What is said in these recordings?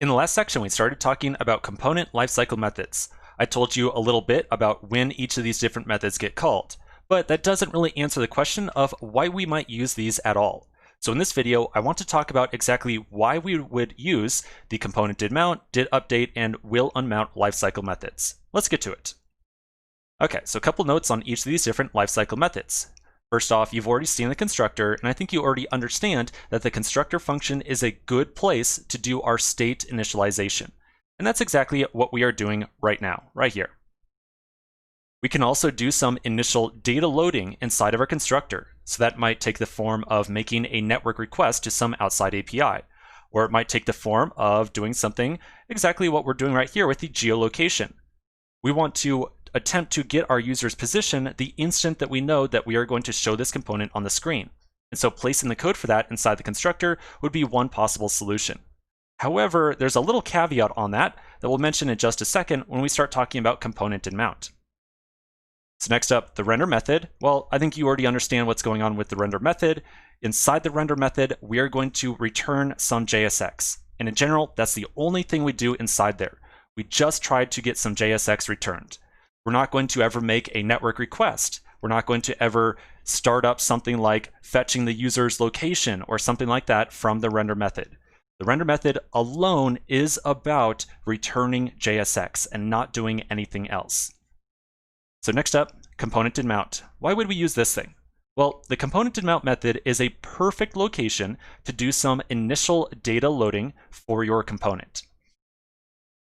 In the last section, we started talking about component lifecycle methods. I told you a little bit about when each of these different methods get called, but that doesn't really answer the question of why we might use these at all. So in this video, I want to talk about exactly why we would use the component did.Mount, did.Update, and will.Unmount lifecycle methods. Let's get to it. Okay, so a couple notes on each of these different lifecycle methods. First off, you've already seen the constructor, and I think you already understand that the constructor function is a good place to do our state initialization. And that's exactly what we are doing right now, right here. We can also do some initial data loading inside of our constructor. So that might take the form of making a network request to some outside API, or it might take the form of doing something exactly what we're doing right here with the geolocation. We want to attempt to get our user's position the instant that we know that we are going to show this component on the screen. And so placing the code for that inside the constructor would be one possible solution. However, there's a little caveat on that we'll mention in just a second when we start talking about component did.Mount. So next up, the render method. Well, I think you already understand what's going on with the render method. Inside the render method, we are going to return some JSX. And in general, that's the only thing we do inside there. We just tried to get some JSX returned. We're not going to ever make a network request. We're not going to ever start up something like fetching the user's location or something like that from the render method. The render method alone is about returning JSX and not doing anything else. So next up, component did.Mount. Why would we use this thing? Well, the component did.Mount method is a perfect location to do some initial data loading for your component,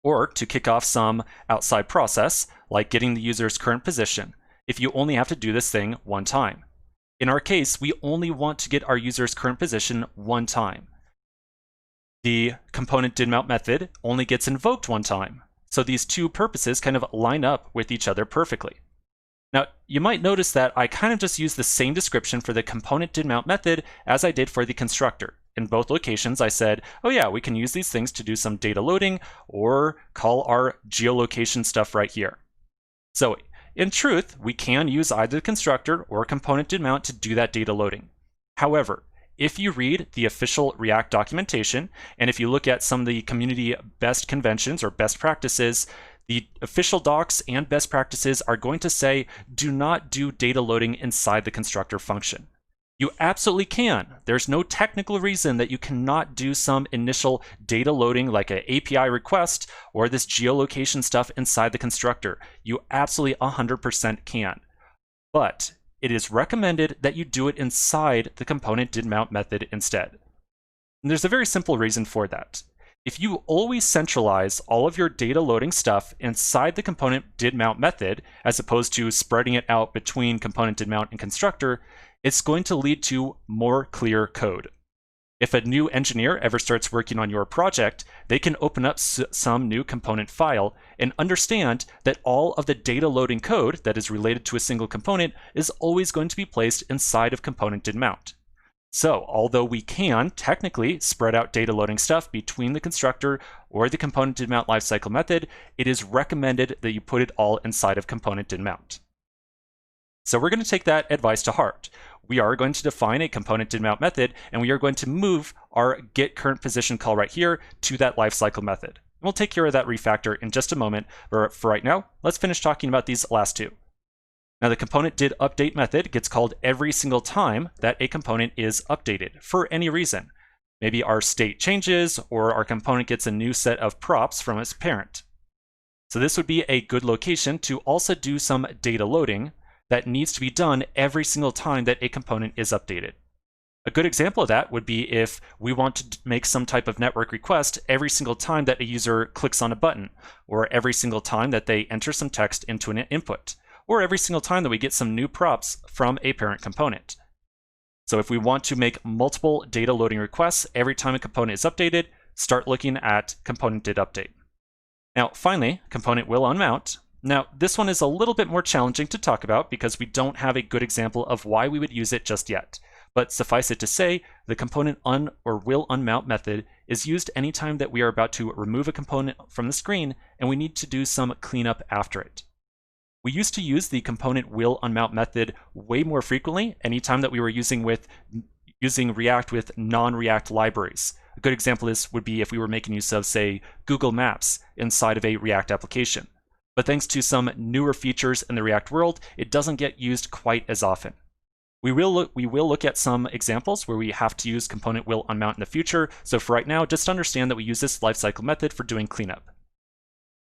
or to kick off some outside process, like getting the user's current position, if you only have to do this thing one time. In our case, we only want to get our user's current position one time. The component did.Mount method only gets invoked one time, so these two purposes kind of line up with each other perfectly. Now, you might notice that I kind of just used the same description for the component did.Mount method as I did for the constructor. In both locations, I said, oh yeah, we can use these things to do some data loading or call our geolocation stuff right here. So in truth, we can use either the constructor or component did.Mount to do that data loading. However, if you read the official React documentation, and if you look at some of the community best conventions or best practices, the official docs and best practices are going to say, do not do data loading inside the constructor function. You absolutely can. There's no technical reason that you cannot do some initial data loading like an API request or this geolocation stuff inside the constructor. You absolutely 100% can. But it is recommended that you do it inside the component did.Mount method instead. And there's a very simple reason for that. If you always centralize all of your data loading stuff inside the component did.Mount method, as opposed to spreading it out between component did.Mount and constructor, it's going to lead to more clear code. If a new engineer ever starts working on your project, they can open up some new component file and understand that all of the data loading code that is related to a single component is always going to be placed inside of component did.Mount. So although we can technically spread out data loading stuff between the constructor or the component did.Mount lifecycle method, it is recommended that you put it all inside of component did.Mount. So we're going to take that advice to heart. We are going to define a component did.Mount method, and we are going to move our get current position call right here to that lifecycle method. We'll take care of that refactor in just a moment, but for right now, let's finish talking about these last two. Now the component did.Update method gets called every single time that a component is updated for any reason. Maybe our state changes or our component gets a new set of props from its parent. So this would be a good location to also do some data loading that needs to be done every single time that a component is updated. A good example of that would be if we want to make some type of network request every single time that a user clicks on a button, or every single time that they enter some text into an input, or every single time that we get some new props from a parent component. So if we want to make multiple data loading requests every time a component is updated, start looking at component did.Update. Now finally, component will.Unmount. Now this one is a little bit more challenging to talk about because we don't have a good example of why we would use it just yet. But suffice it to say, the component will.Unmount method is used anytime that we are about to remove a component from the screen and we need to do some cleanup after it. We used to use the component will.Unmount method way more frequently anytime that we were using with using React with non-React libraries. A good example of this would be if we were making use of, say, Google Maps inside of a React application. But thanks to some newer features in the React world, it doesn't get used quite as often. We will look at some examples where we have to use component will unmount in the future. So for right now, just understand that we use this lifecycle method for doing cleanup.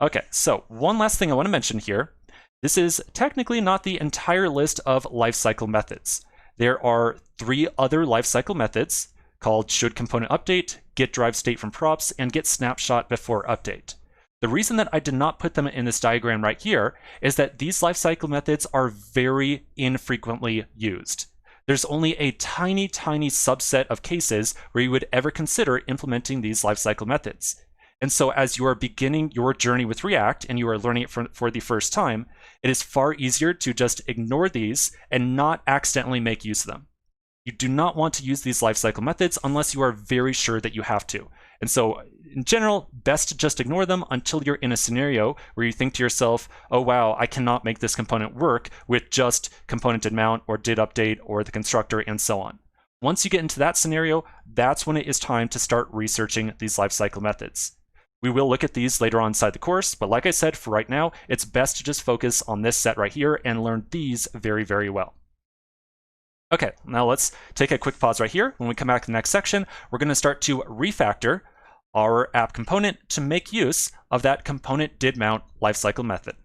Okay, so one last thing I want to mention here. This is technically not the entire list of lifecycle methods. There are 3 other lifecycle methods called should_component_update, get_drive_state from props, and get_snapshot before update. The reason that I did not put them in this diagram right here is that these lifecycle methods are very infrequently used. There's only a tiny subset of cases where you would ever consider implementing these lifecycle methods. And so as you are beginning your journey with React and you are learning it for the first time, it is far easier to just ignore these and not accidentally make use of them. You do not want to use these lifecycle methods unless you are very sure that you have to. And so in general, best to just ignore them until you're in a scenario where you think to yourself, oh wow, I cannot make this component work with just component did mount or did update or the constructor and so on. Once you get into that scenario, that's when it is time to start researching these lifecycle methods. We will look at these later on inside the course, but like I said, for right now, it's best to just focus on this set right here and learn these very well. Okay, now let's take a quick pause right here. When we come back to the next section, we're going to start to refactor our app component to make use of that component did mount lifecycle method.